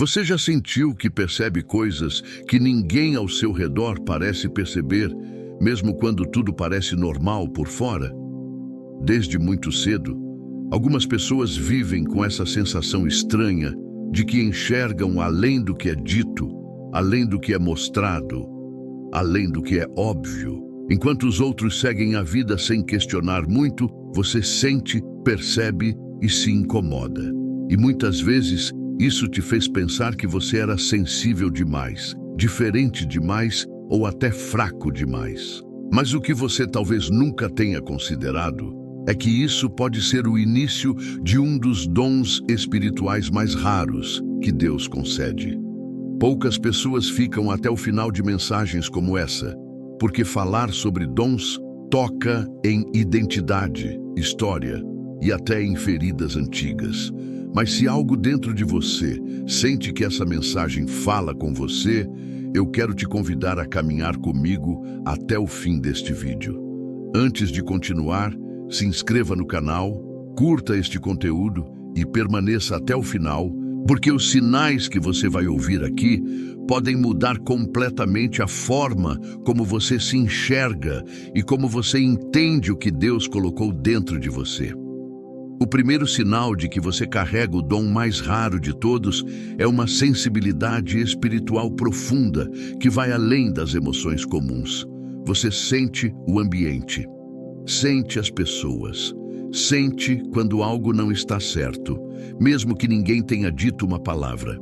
Você já sentiu que percebe coisas que ninguém ao seu redor parece perceber, mesmo quando tudo parece normal por fora? Desde muito cedo, algumas pessoas vivem com essa sensação estranha de que enxergam além do que é dito, além do que é mostrado, além do que é óbvio. Enquanto os outros seguem a vida sem questionar muito, você sente, percebe e se incomoda. E muitas vezes, isso te fez pensar que você era sensível demais, diferente demais ou até fraco demais. Mas o que você talvez nunca tenha considerado é que isso pode ser o início de um dos dons espirituais mais raros que Deus concede. Poucas pessoas ficam até o final de mensagens como essa, porque falar sobre dons toca em identidade, história e até em feridas antigas. Mas se algo dentro de você sente que essa mensagem fala com você, eu quero te convidar a caminhar comigo até o fim deste vídeo. Antes de continuar, se inscreva no canal, curta este conteúdo e permaneça até o final, porque os sinais que você vai ouvir aqui podem mudar completamente a forma como você se enxerga e como você entende o que Deus colocou dentro de você. O primeiro sinal de que você carrega o dom mais raro de todos é uma sensibilidade espiritual profunda que vai além das emoções comuns. Você sente o ambiente, sente as pessoas, sente quando algo não está certo, mesmo que ninguém tenha dito uma palavra.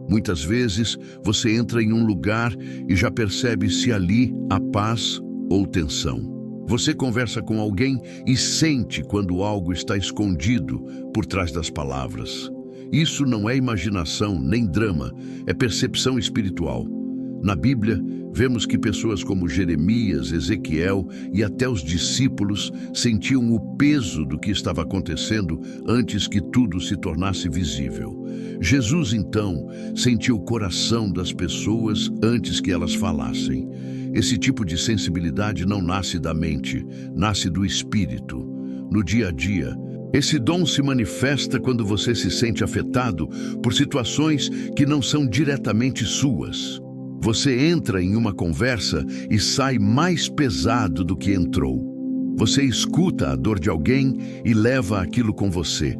Muitas vezes você entra em um lugar e já percebe se ali há paz ou tensão. Você conversa com alguém e sente quando algo está escondido por trás das palavras. Isso não é imaginação nem drama, é percepção espiritual. Na Bíblia, vemos que pessoas como Jeremias, Ezequiel e até os discípulos sentiam o peso do que estava acontecendo antes que tudo se tornasse visível. Jesus, então, sentiu o coração das pessoas antes que elas falassem. Esse tipo de sensibilidade não nasce da mente, nasce do espírito. No dia a dia, esse dom se manifesta quando você se sente afetado por situações que não são diretamente suas. Você entra em uma conversa e sai mais pesado do que entrou. Você escuta a dor de alguém e leva aquilo com você.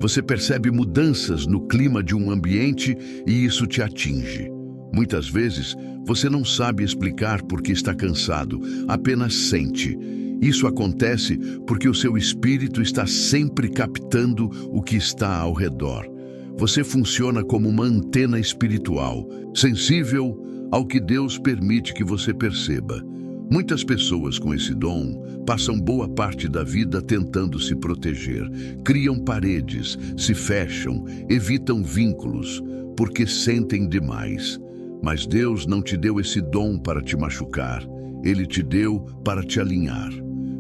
Você percebe mudanças no clima de um ambiente e isso te atinge. Muitas vezes, você não sabe explicar por que está cansado, apenas sente. Isso acontece porque o seu espírito está sempre captando o que está ao redor. Você funciona como uma antena espiritual, sensível ao que Deus permite que você perceba. Muitas pessoas com esse dom passam boa parte da vida tentando se proteger, criam paredes, se fecham, evitam vínculos, porque sentem demais. Mas Deus não te deu esse dom para te machucar, Ele te deu para te alinhar.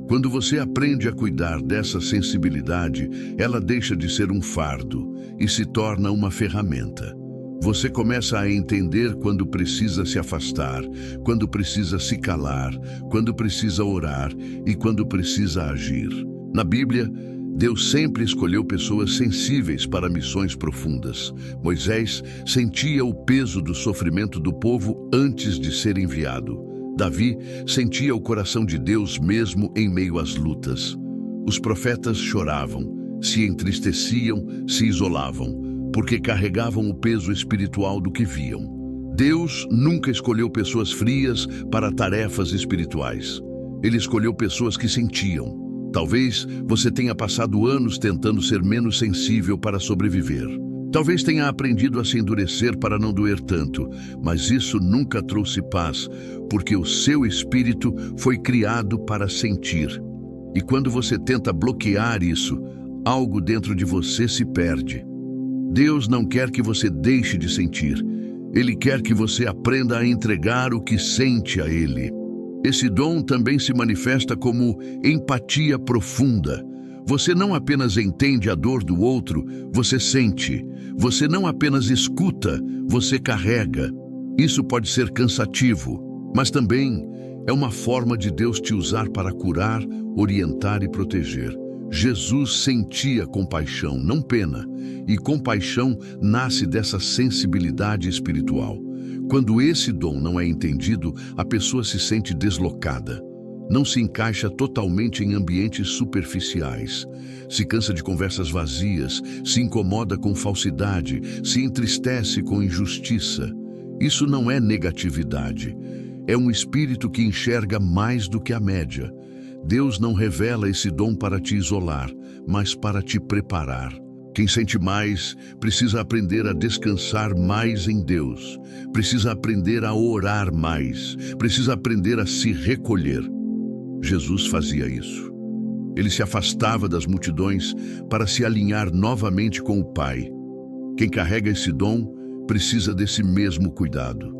Quando você aprende a cuidar dessa sensibilidade, ela deixa de ser um fardo e se torna uma ferramenta. Você começa a entender quando precisa se afastar, quando precisa se calar, quando precisa orar e quando precisa agir. Na Bíblia, Deus sempre escolheu pessoas sensíveis para missões profundas. Moisés sentia o peso do sofrimento do povo antes de ser enviado. Davi sentia o coração de Deus mesmo em meio às lutas. Os profetas choravam, se entristeciam, se isolavam, porque carregavam o peso espiritual do que viam. Deus nunca escolheu pessoas frias para tarefas espirituais. Ele escolheu pessoas que sentiam. Talvez você tenha passado anos tentando ser menos sensível para sobreviver. Talvez tenha aprendido a se endurecer para não doer tanto, mas isso nunca trouxe paz, porque o seu espírito foi criado para sentir. E quando você tenta bloquear isso, algo dentro de você se perde. Deus não quer que você deixe de sentir. Ele quer que você aprenda a entregar o que sente a Ele. Esse dom também se manifesta como empatia profunda. Você não apenas entende a dor do outro, você sente. Você não apenas escuta, você carrega. Isso pode ser cansativo, mas também é uma forma de Deus te usar para curar, orientar e proteger. Jesus sentia compaixão, não pena, e compaixão nasce dessa sensibilidade espiritual. Quando esse dom não é entendido, a pessoa se sente deslocada. Não se encaixa totalmente em ambientes superficiais. Se cansa de conversas vazias, se incomoda com falsidade, se entristece com injustiça. Isso não é negatividade. É um espírito que enxerga mais do que a média. Deus não revela esse dom para te isolar, mas para te preparar. Quem sente mais precisa aprender a descansar mais em Deus. Precisa aprender a orar mais. Precisa aprender a se recolher. Jesus fazia isso. Ele se afastava das multidões para se alinhar novamente com o Pai. Quem carrega esse dom precisa desse mesmo cuidado.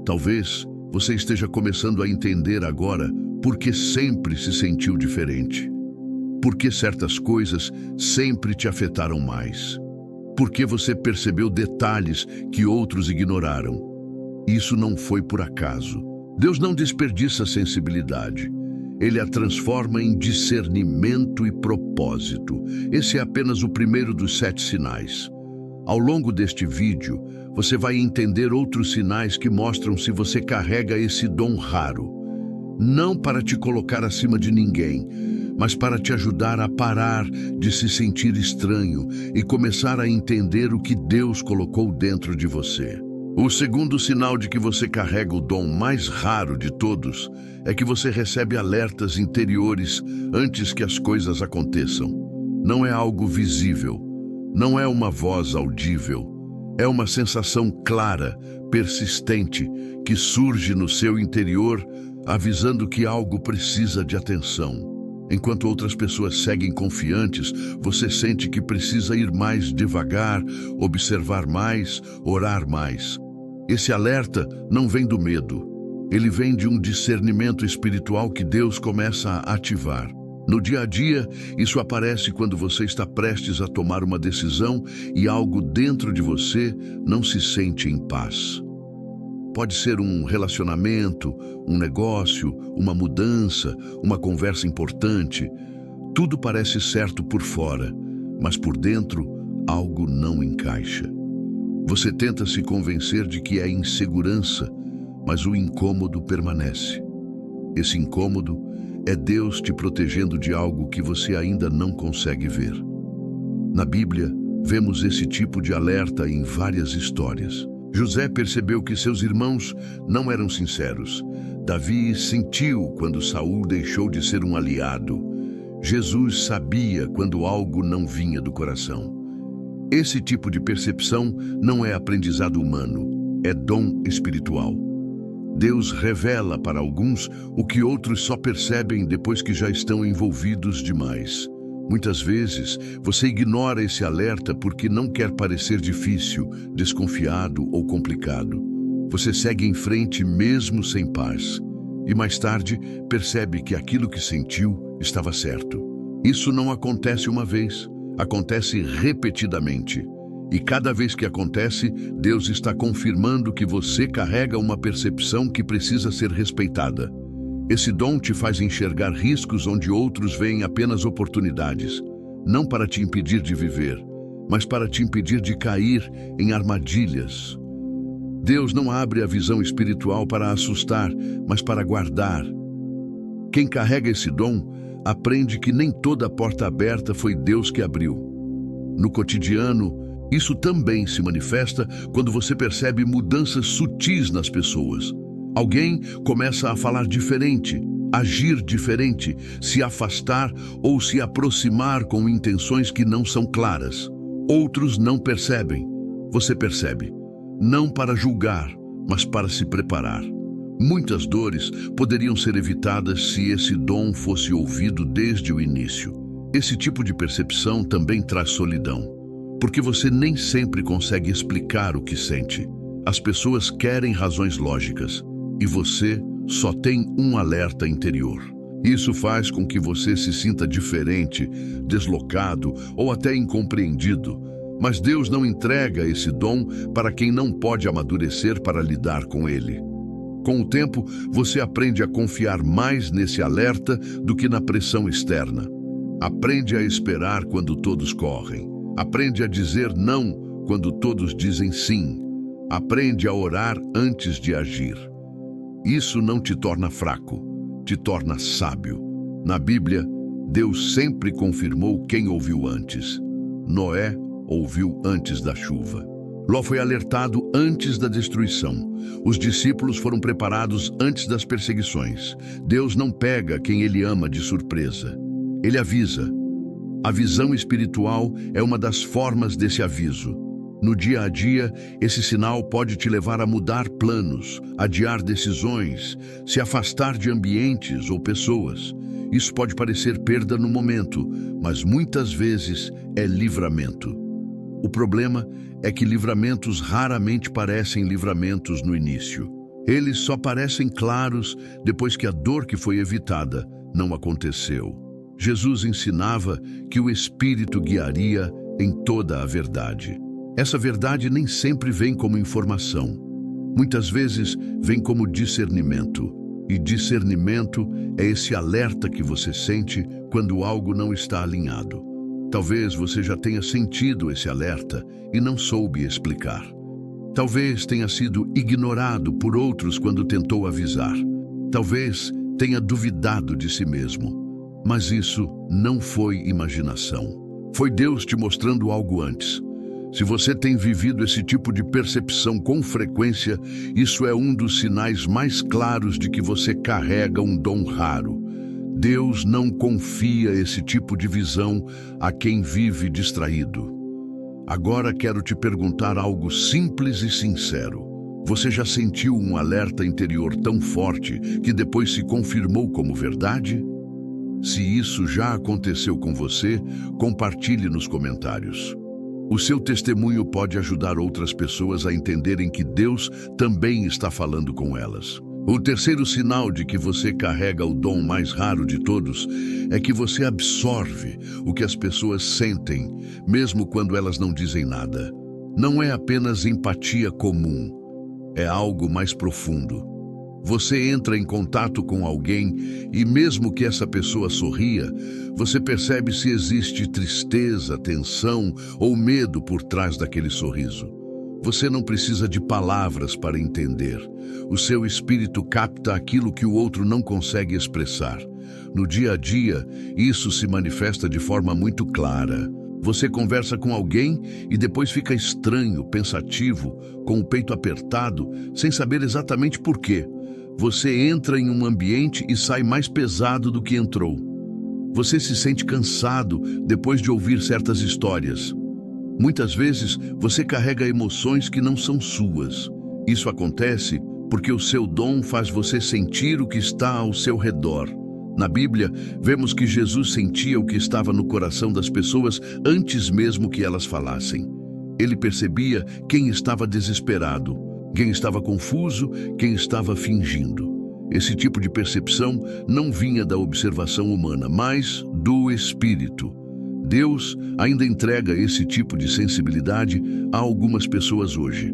Talvez você esteja começando a entender agora por que sempre se sentiu diferente. Por que certas coisas sempre te afetaram mais. Por que você percebeu detalhes que outros ignoraram. Isso não foi por acaso. Deus não desperdiça sensibilidade. Ele a transforma em discernimento e propósito. Esse é apenas o primeiro dos 7 sinais. Ao longo deste vídeo, você vai entender outros sinais que mostram se você carrega esse dom raro. Não para te colocar acima de ninguém, mas para te ajudar a parar de se sentir estranho e começar a entender o que Deus colocou dentro de você. O segundo sinal de que você carrega o dom mais raro de todos é que você recebe alertas interiores antes que as coisas aconteçam. Não é algo visível, não é uma voz audível, é uma sensação clara, persistente, que surge no seu interior, avisando que algo precisa de atenção. Enquanto outras pessoas seguem confiantes, você sente que precisa ir mais devagar, observar mais, orar mais. Esse alerta não vem do medo. Ele vem de um discernimento espiritual que Deus começa a ativar. No dia a dia, isso aparece quando você está prestes a tomar uma decisão e algo dentro de você não se sente em paz. Pode ser um relacionamento, um negócio, uma mudança, uma conversa importante. Tudo parece certo por fora, mas por dentro algo não encaixa. Você tenta se convencer de que é insegurança, mas o incômodo permanece. Esse incômodo é Deus te protegendo de algo que você ainda não consegue ver. Na Bíblia, vemos esse tipo de alerta em várias histórias. José percebeu que seus irmãos não eram sinceros. Davi sentiu quando Saul deixou de ser um aliado. Jesus sabia quando algo não vinha do coração. Esse tipo de percepção não é aprendizado humano, é dom espiritual. Deus revela para alguns o que outros só percebem depois que já estão envolvidos demais. Muitas vezes, você ignora esse alerta porque não quer parecer difícil, desconfiado ou complicado. Você segue em frente mesmo sem paz. E mais tarde, percebe que aquilo que sentiu estava certo. Isso não acontece uma vez, acontece repetidamente. E cada vez que acontece, Deus está confirmando que você carrega uma percepção que precisa ser respeitada. Esse dom te faz enxergar riscos onde outros veem apenas oportunidades, não para te impedir de viver, mas para te impedir de cair em armadilhas. Deus não abre a visão espiritual para assustar, mas para guardar. Quem carrega esse dom aprende que nem toda porta aberta foi Deus que abriu. No cotidiano, isso também se manifesta quando você percebe mudanças sutis nas pessoas. Alguém começa a falar diferente, agir diferente, se afastar ou se aproximar com intenções que não são claras. Outros não percebem. Você percebe. Não para julgar, mas para se preparar. Muitas dores poderiam ser evitadas se esse dom fosse ouvido desde o início. Esse tipo de percepção também traz solidão, porque você nem sempre consegue explicar o que sente. As pessoas querem razões lógicas, e você só tem um alerta interior. Isso faz com que você se sinta diferente, deslocado ou até incompreendido. Mas Deus não entrega esse dom para quem não pode amadurecer para lidar com ele. Com o tempo, você aprende a confiar mais nesse alerta do que na pressão externa. Aprende a esperar quando todos correm. Aprende a dizer não quando todos dizem sim. Aprende a orar antes de agir. Isso não te torna fraco, te torna sábio. Na Bíblia, Deus sempre confirmou quem ouviu antes. Noé ouviu antes da chuva. Ló foi alertado antes da destruição. Os discípulos foram preparados antes das perseguições. Deus não pega quem Ele ama de surpresa. Ele avisa. A visão espiritual é uma das formas desse aviso. No dia a dia, esse sinal pode te levar a mudar planos, adiar decisões, se afastar de ambientes ou pessoas. Isso pode parecer perda no momento, mas muitas vezes é livramento. O problema é que livramentos raramente parecem livramentos no início. Eles só parecem claros depois que a dor que foi evitada não aconteceu. Jesus ensinava que o Espírito guiaria em toda a verdade. Essa verdade nem sempre vem como informação. Muitas vezes vem como discernimento. E discernimento é esse alerta que você sente quando algo não está alinhado. Talvez você já tenha sentido esse alerta e não soube explicar. Talvez tenha sido ignorado por outros quando tentou avisar. Talvez tenha duvidado de si mesmo. Mas isso não foi imaginação. Foi Deus te mostrando algo antes. Se você tem vivido esse tipo de percepção com frequência, isso é um dos sinais mais claros de que você carrega um dom raro. Deus não confia esse tipo de visão a quem vive distraído. Agora quero te perguntar algo simples e sincero. Você já sentiu um alerta interior tão forte que depois se confirmou como verdade? Se isso já aconteceu com você, compartilhe nos comentários. O seu testemunho pode ajudar outras pessoas a entenderem que Deus também está falando com elas. O terceiro sinal de que você carrega o dom mais raro de todos é que você absorve o que as pessoas sentem, mesmo quando elas não dizem nada. Não é apenas empatia comum, é algo mais profundo. Você entra em contato com alguém e mesmo que essa pessoa sorria, você percebe se existe tristeza, tensão ou medo por trás daquele sorriso. Você não precisa de palavras para entender. O seu espírito capta aquilo que o outro não consegue expressar. No dia a dia, isso se manifesta de forma muito clara. Você conversa com alguém e depois fica estranho, pensativo, com o peito apertado, sem saber exatamente por quê. Você entra em um ambiente e sai mais pesado do que entrou. Você se sente cansado depois de ouvir certas histórias. Muitas vezes, você carrega emoções que não são suas. Isso acontece porque o seu dom faz você sentir o que está ao seu redor. Na Bíblia, vemos que Jesus sentia o que estava no coração das pessoas antes mesmo que elas falassem. Ele percebia quem estava desesperado, quem estava confuso, quem estava fingindo. Esse tipo de percepção não vinha da observação humana, mas do Espírito. Deus ainda entrega esse tipo de sensibilidade a algumas pessoas hoje.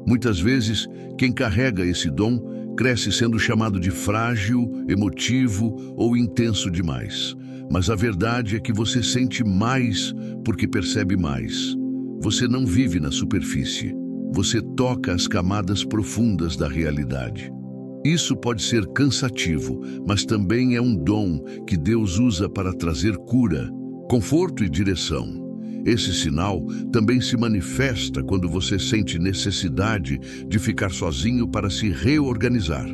Muitas vezes, quem carrega esse dom cresce sendo chamado de frágil, emotivo ou intenso demais. Mas a verdade é que você sente mais porque percebe mais. Você não vive na superfície. Você toca as camadas profundas da realidade. Isso pode ser cansativo, mas também é um dom que Deus usa para trazer cura, conforto e direção. Esse sinal também se manifesta quando você sente necessidade de ficar sozinho para se reorganizar.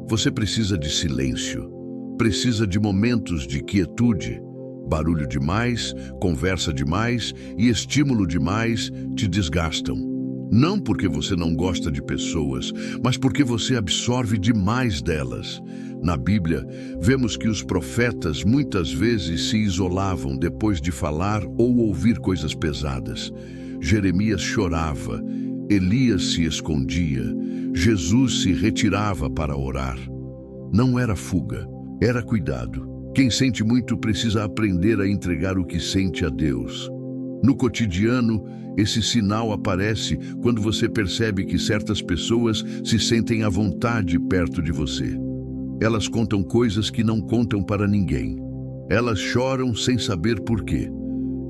Você precisa de silêncio, precisa de momentos de quietude. Barulho demais, conversa demais e estímulo demais te desgastam. Não porque você não gosta de pessoas, mas porque você absorve demais delas. Na Bíblia, vemos que os profetas muitas vezes se isolavam depois de falar ou ouvir coisas pesadas. Jeremias chorava, Elias se escondia, Jesus se retirava para orar. Não era fuga, era cuidado. Quem sente muito precisa aprender a entregar o que sente a Deus. No cotidiano, esse sinal aparece quando você percebe que certas pessoas se sentem à vontade perto de você. Elas contam coisas que não contam para ninguém. Elas choram sem saber por quê.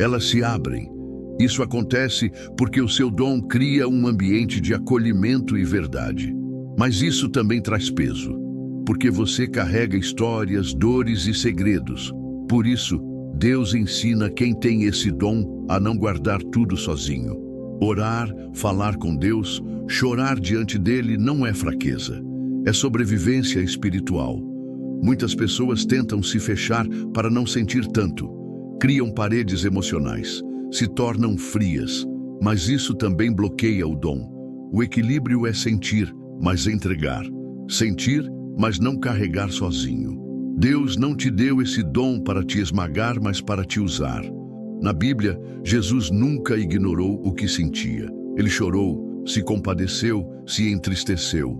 Elas se abrem. Isso acontece porque o seu dom cria um ambiente de acolhimento e verdade. Mas isso também traz peso, porque você carrega histórias, dores e segredos. Por isso, Deus ensina quem tem esse dom a não guardar tudo sozinho. Orar, falar com Deus, chorar diante dele não é fraqueza, é sobrevivência espiritual. Muitas pessoas tentam se fechar para não sentir tanto, criam paredes emocionais, se tornam frias, mas isso também bloqueia o dom. O equilíbrio é sentir, mas entregar. Sentir, mas não carregar sozinho. Deus não te deu esse dom para te esmagar, mas para te usar. Na Bíblia, Jesus nunca ignorou o que sentia. Ele chorou, se compadeceu, se entristeceu.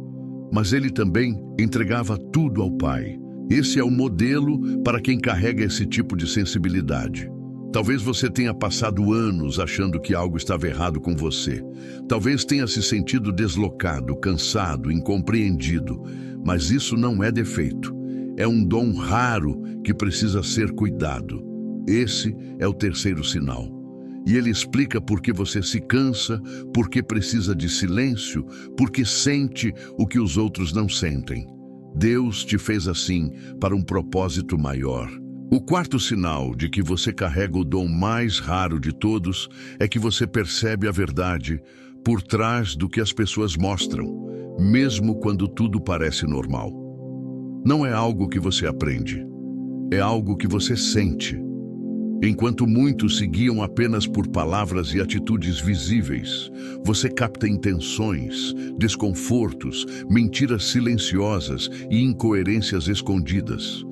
Mas ele também entregava tudo ao Pai. Esse é o modelo para quem carrega esse tipo de sensibilidade. Talvez você tenha passado anos achando que algo estava errado com você. Talvez tenha se sentido deslocado, cansado, incompreendido. Mas isso não é defeito. É um dom raro que precisa ser cuidado. Esse é o terceiro sinal. E ele explica por que você se cansa, por que precisa de silêncio, por que sente o que os outros não sentem. Deus te fez assim para um propósito maior. O quarto sinal de que você carrega o dom mais raro de todos é que você percebe a verdade por trás do que as pessoas mostram, mesmo quando tudo parece normal. Não é algo que você aprende, é algo que você sente. Enquanto muitos seguiam apenas por palavras e atitudes visíveis, você capta intenções, desconfortos, mentiras silenciosas e incoerências escondidas.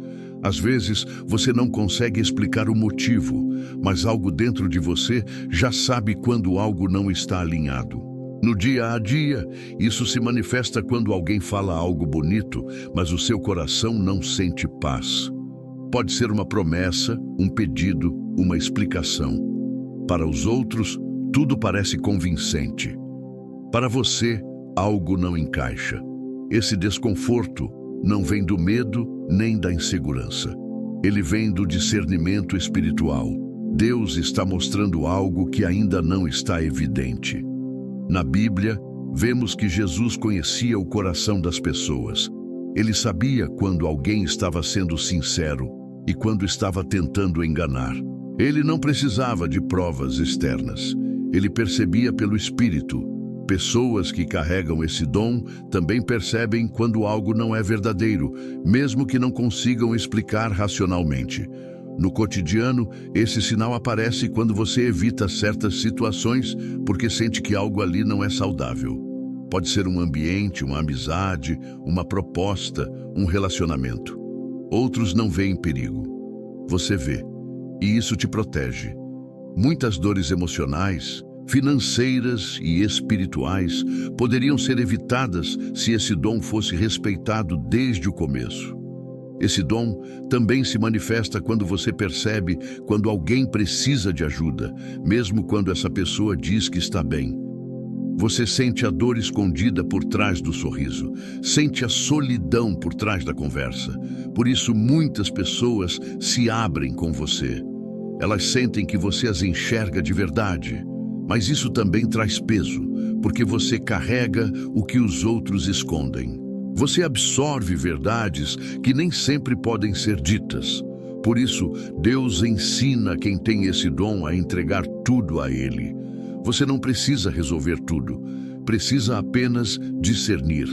Às vezes, você não consegue explicar o motivo, mas algo dentro de você já sabe quando algo não está alinhado. No dia a dia, isso se manifesta quando alguém fala algo bonito, mas o seu coração não sente paz. Pode ser uma promessa, um pedido, uma explicação. Para os outros, tudo parece convincente. Para você, algo não encaixa. Esse desconforto não vem do medo nem da insegurança. Ele vem do discernimento espiritual. Deus está mostrando algo que ainda não está evidente. Na Bíblia, vemos que Jesus conhecia o coração das pessoas. Ele sabia quando alguém estava sendo sincero e quando estava tentando enganar. Ele não precisava de provas externas. Ele percebia pelo Espírito. Pessoas que carregam esse dom também percebem quando algo não é verdadeiro, mesmo que não consigam explicar racionalmente. No cotidiano, esse sinal aparece quando você evita certas situações porque sente que algo ali não é saudável. Pode ser um ambiente, uma amizade, uma proposta, um relacionamento. Outros não veem perigo. Você vê, e isso te protege. Muitas dores emocionais, financeiras e espirituais poderiam ser evitadas se esse dom fosse respeitado desde o começo. Esse dom também se manifesta quando você percebe quando alguém precisa de ajuda, mesmo quando essa pessoa diz que está bem. Você sente a dor escondida por trás do sorriso, sente a solidão por trás da conversa. Por isso, muitas pessoas se abrem com você. Elas sentem que você as enxerga de verdade. Mas isso também traz peso, porque você carrega o que os outros escondem. Você absorve verdades que nem sempre podem ser ditas. Por isso, Deus ensina quem tem esse dom a entregar tudo a Ele. Você não precisa resolver tudo, precisa apenas discernir.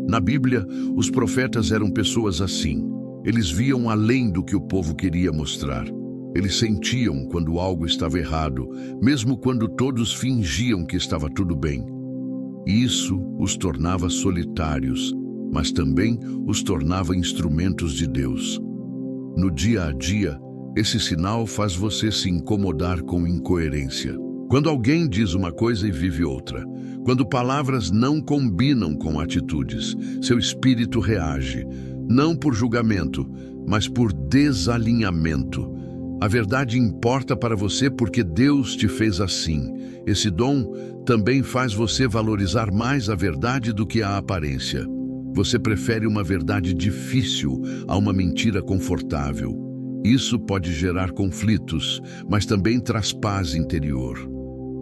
Na Bíblia, os profetas eram pessoas assim. Eles viam além do que o povo queria mostrar. Eles sentiam quando algo estava errado, mesmo quando todos fingiam que estava tudo bem. Isso os tornava solitários, mas também os tornava instrumentos de Deus. No dia a dia, esse sinal faz você se incomodar com incoerência. Quando alguém diz uma coisa e vive outra, quando palavras não combinam com atitudes, seu espírito reage, não por julgamento, mas por desalinhamento. A verdade importa para você porque Deus te fez assim. Esse dom também faz você valorizar mais a verdade do que a aparência. Você prefere uma verdade difícil a uma mentira confortável. Isso pode gerar conflitos, mas também traz paz interior,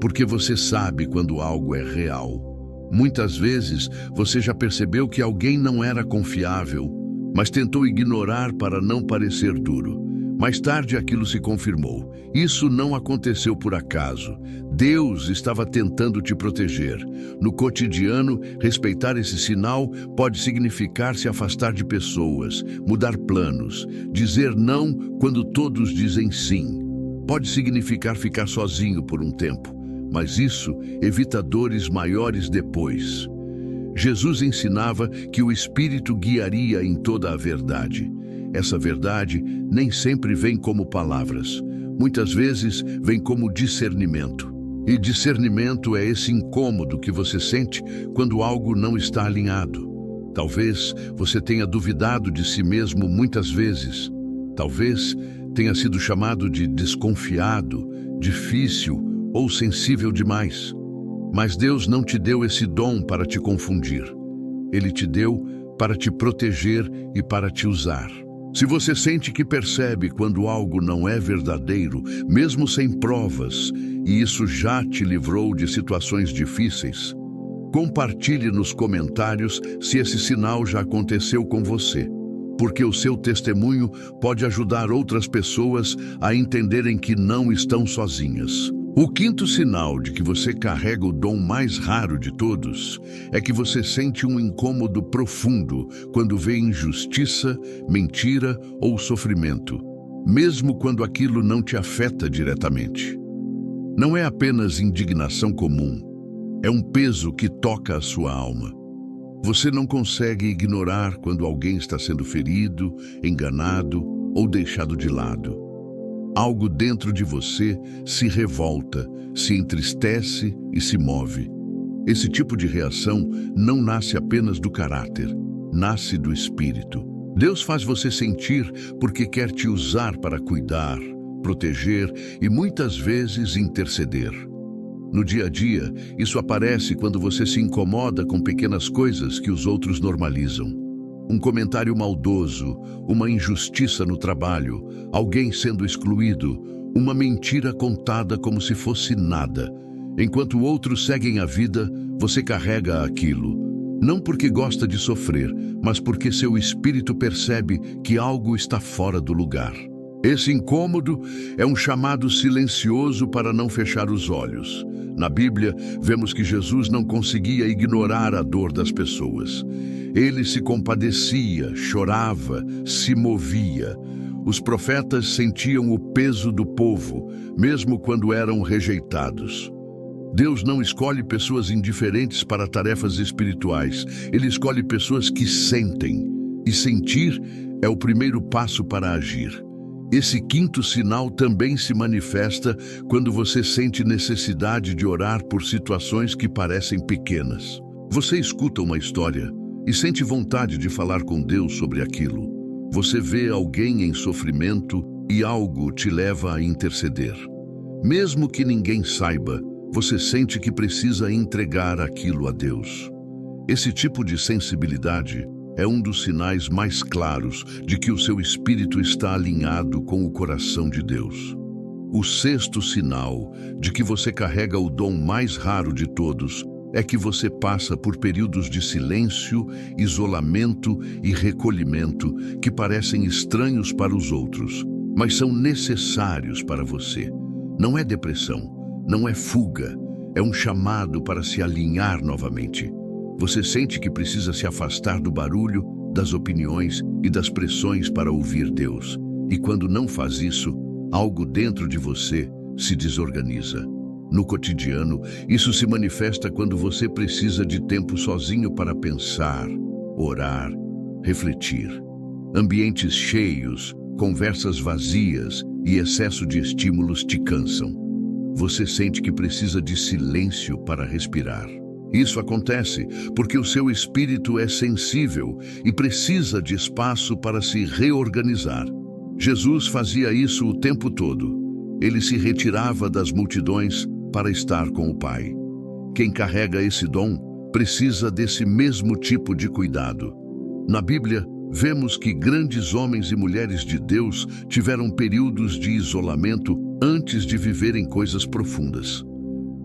porque você sabe quando algo é real. Muitas vezes você já percebeu que alguém não era confiável, mas tentou ignorar para não parecer duro. Mais tarde aquilo se confirmou. Isso não aconteceu por acaso. Deus estava tentando te proteger. No cotidiano, respeitar esse sinal pode significar se afastar de pessoas, mudar planos, dizer não quando todos dizem sim. Pode significar ficar sozinho por um tempo, mas isso evita dores maiores depois. Jesus ensinava que o Espírito guiaria em toda a verdade. Essa verdade nem sempre vem como palavras. Muitas vezes vem como discernimento. E discernimento é esse incômodo que você sente quando algo não está alinhado. Talvez você tenha duvidado de si mesmo muitas vezes. Talvez tenha sido chamado de desconfiado, difícil ou sensível demais. Mas Deus não te deu esse dom para te confundir. Ele te deu para te proteger e para te usar. Se você sente que percebe quando algo não é verdadeiro, mesmo sem provas, e isso já te livrou de situações difíceis, compartilhe nos comentários se esse sinal já aconteceu com você, porque o seu testemunho pode ajudar outras pessoas a entenderem que não estão sozinhas. O quinto sinal de que você carrega o dom mais raro de todos é que você sente um incômodo profundo quando vê injustiça, mentira ou sofrimento, mesmo quando aquilo não te afeta diretamente. Não é apenas indignação comum, é um peso que toca a sua alma. Você não consegue ignorar quando alguém está sendo ferido, enganado ou deixado de lado. Algo dentro de você se revolta, se entristece e se move. Esse tipo de reação não nasce apenas do caráter, nasce do espírito. Deus faz você sentir porque quer te usar para cuidar, proteger e muitas vezes interceder. No dia a dia, isso aparece quando você se incomoda com pequenas coisas que os outros normalizam. Um comentário maldoso, uma injustiça no trabalho, alguém sendo excluído, uma mentira contada como se fosse nada. Enquanto outros seguem a vida, você carrega aquilo. Não porque gosta de sofrer, mas porque seu espírito percebe que algo está fora do lugar. Esse incômodo é um chamado silencioso para não fechar os olhos. Na Bíblia, vemos que Jesus não conseguia ignorar a dor das pessoas. Ele se compadecia, chorava, se movia. Os profetas sentiam o peso do povo, mesmo quando eram rejeitados. Deus não escolhe pessoas indiferentes para tarefas espirituais. Ele escolhe pessoas que sentem. E sentir é o primeiro passo para agir. Esse quinto sinal também se manifesta quando você sente necessidade de orar por situações que parecem pequenas. Você escuta uma história e sente vontade de falar com Deus sobre aquilo. Você vê alguém em sofrimento e algo te leva a interceder. Mesmo que ninguém saiba, você sente que precisa entregar aquilo a Deus. Esse tipo de sensibilidade é um dos sinais mais claros de que o seu espírito está alinhado com o coração de Deus. O sexto sinal de que você carrega o dom mais raro de todos é que você passa por períodos de silêncio, isolamento e recolhimento que parecem estranhos para os outros, mas são necessários para você. Não é depressão, não é fuga, é um chamado para se alinhar novamente. Você sente que precisa se afastar do barulho, das opiniões e das pressões para ouvir Deus. E quando não faz isso, algo dentro de você se desorganiza. No cotidiano, isso se manifesta quando você precisa de tempo sozinho para pensar, orar, refletir. Ambientes cheios, conversas vazias e excesso de estímulos te cansam. Você sente que precisa de silêncio para respirar. Isso acontece porque o seu espírito é sensível e precisa de espaço para se reorganizar. Jesus fazia isso o tempo todo. Ele se retirava das multidões para estar com o Pai. Quem carrega esse dom precisa desse mesmo tipo de cuidado. Na Bíblia, vemos que grandes homens e mulheres de Deus tiveram períodos de isolamento antes de viverem coisas profundas.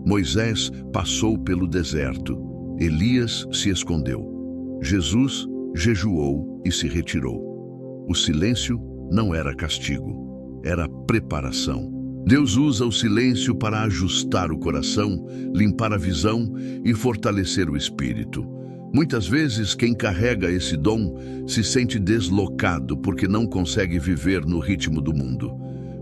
Moisés passou pelo deserto. Elias se escondeu. Jesus jejuou e se retirou. O silêncio não era castigo, era preparação. Deus usa o silêncio para ajustar o coração, limpar a visão e fortalecer o espírito. Muitas vezes, quem carrega esse dom se sente deslocado porque não consegue viver no ritmo do mundo.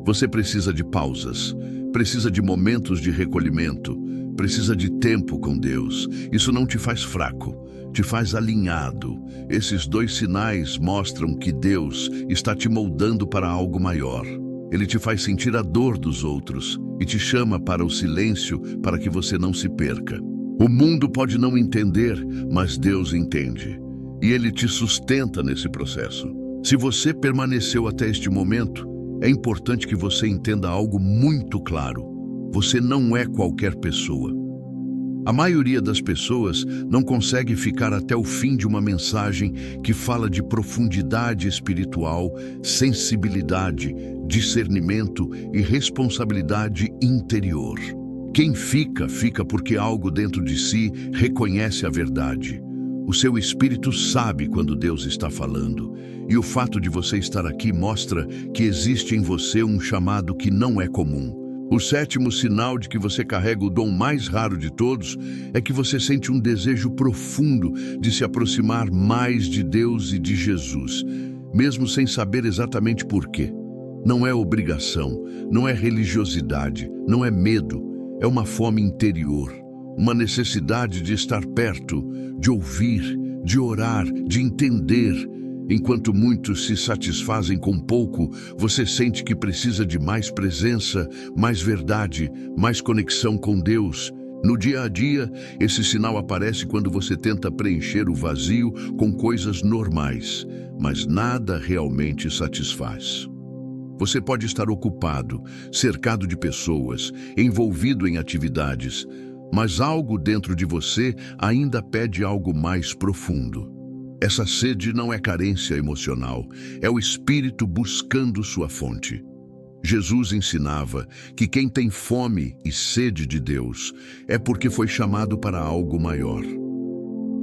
Você precisa de pausas, precisa de momentos de recolhimento, precisa de tempo com Deus. Isso não te faz fraco, te faz alinhado. Esses dois sinais mostram que Deus está te moldando para algo maior. Ele te faz sentir a dor dos outros e te chama para o silêncio para que você não se perca. O mundo pode não entender, mas Deus entende. E Ele te sustenta nesse processo. Se você permaneceu até este momento, é importante que você entenda algo muito claro. Você não é qualquer pessoa. A maioria das pessoas não consegue ficar até o fim de uma mensagem que fala de profundidade espiritual, sensibilidade, discernimento e responsabilidade interior. Quem fica porque algo dentro de si reconhece a verdade. O seu espírito sabe quando Deus está falando. E o fato de você estar aqui mostra que existe em você um chamado que não é comum. O sétimo sinal de que você carrega o dom mais raro de todos é que você sente um desejo profundo de se aproximar mais de Deus e de Jesus, mesmo sem saber exatamente por quê. Não é obrigação, não é religiosidade, não é medo, é uma fome interior, uma necessidade de estar perto, de ouvir, de orar, de entender. Enquanto muitos se satisfazem com pouco, você sente que precisa de mais presença, mais verdade, mais conexão com Deus. No dia a dia, esse sinal aparece quando você tenta preencher o vazio com coisas normais, mas nada realmente satisfaz. Você pode estar ocupado, cercado de pessoas, envolvido em atividades, mas algo dentro de você ainda pede algo mais profundo. Essa sede não é carência emocional, é o Espírito buscando sua fonte. Jesus ensinava que quem tem fome e sede de Deus é porque foi chamado para algo maior.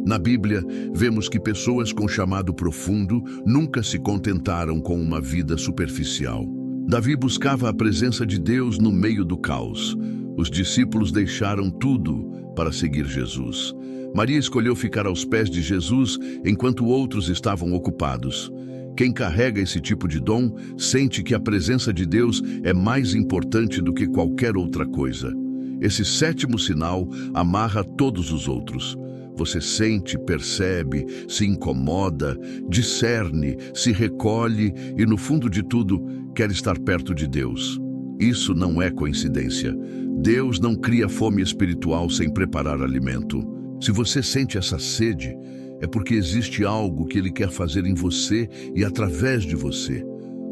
Na Bíblia, vemos que pessoas com chamado profundo nunca se contentaram com uma vida superficial. Davi buscava a presença de Deus no meio do caos. Os discípulos deixaram tudo para seguir Jesus. Maria escolheu ficar aos pés de Jesus enquanto outros estavam ocupados. Quem carrega esse tipo de dom sente que a presença de Deus é mais importante do que qualquer outra coisa. Esse sétimo sinal amarra todos os outros. Você sente, percebe, se incomoda, discerne, se recolhe e, no fundo de tudo, quer estar perto de Deus. Isso não é coincidência. Deus não cria fome espiritual sem preparar alimento. Se você sente essa sede, é porque existe algo que Ele quer fazer em você e através de você.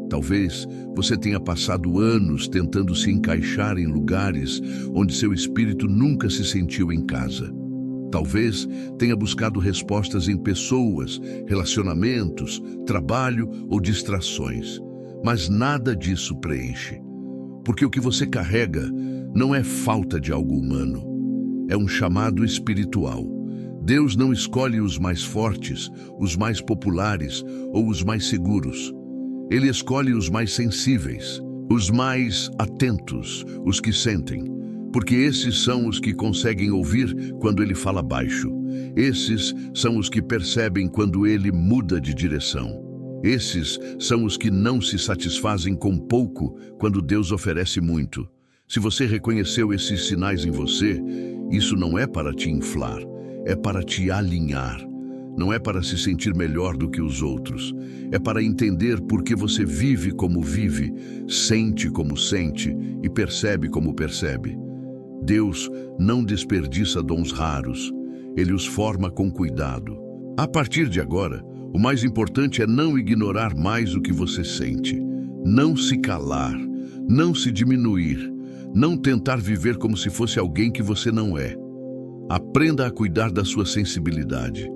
Talvez você tenha passado anos tentando se encaixar em lugares onde seu espírito nunca se sentiu em casa. Talvez tenha buscado respostas em pessoas, relacionamentos, trabalho ou distrações. Mas nada disso preenche. Porque o que você carrega não é falta de algo humano. É um chamado espiritual. Deus não escolhe os mais fortes, os mais populares ou os mais seguros. Ele escolhe os mais sensíveis, os mais atentos, os que sentem. Porque esses são os que conseguem ouvir quando Ele fala baixo. Esses são os que percebem quando Ele muda de direção. Esses são os que não se satisfazem com pouco quando Deus oferece muito. Se você reconheceu esses sinais em você, isso não é para te inflar, é para te alinhar. Não é para se sentir melhor do que os outros. É para entender por que você vive como vive, sente como sente e percebe como percebe. Deus não desperdiça dons raros. Ele os forma com cuidado. A partir de agora, o mais importante é não ignorar mais o que você sente. Não se calar, não se diminuir, não tentar viver como se fosse alguém que você não é. Aprenda a cuidar da sua sensibilidade.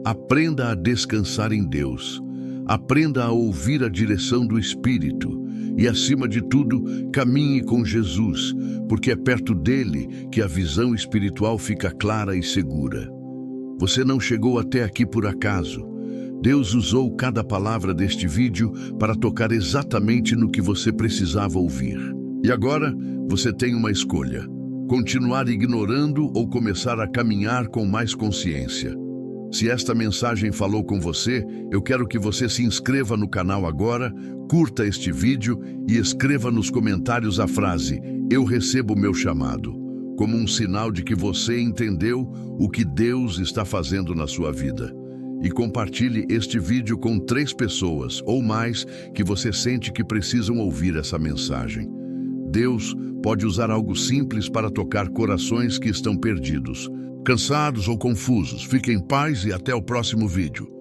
Aprenda a descansar em Deus. aprenda a ouvir a direção do Espírito e, acima de tudo, caminhe com Jesus, porque é perto dele que a visão espiritual fica clara e segura. Você não chegou até aqui por acaso. Deus usou cada palavra deste vídeo para tocar exatamente no que você precisava ouvir. E agora, você tem uma escolha: continuar ignorando ou começar a caminhar com mais consciência. Se esta mensagem falou com você, eu quero que você se inscreva no canal agora, curta este vídeo e escreva nos comentários a frase "Eu recebo meu chamado", como um sinal de que você entendeu o que Deus está fazendo na sua vida. E compartilhe este vídeo com 3 pessoas ou mais que você sente que precisam ouvir essa mensagem. Deus pode usar algo simples para tocar corações que estão perdidos, cansados ou confusos. Fiquem em paz e até o próximo vídeo.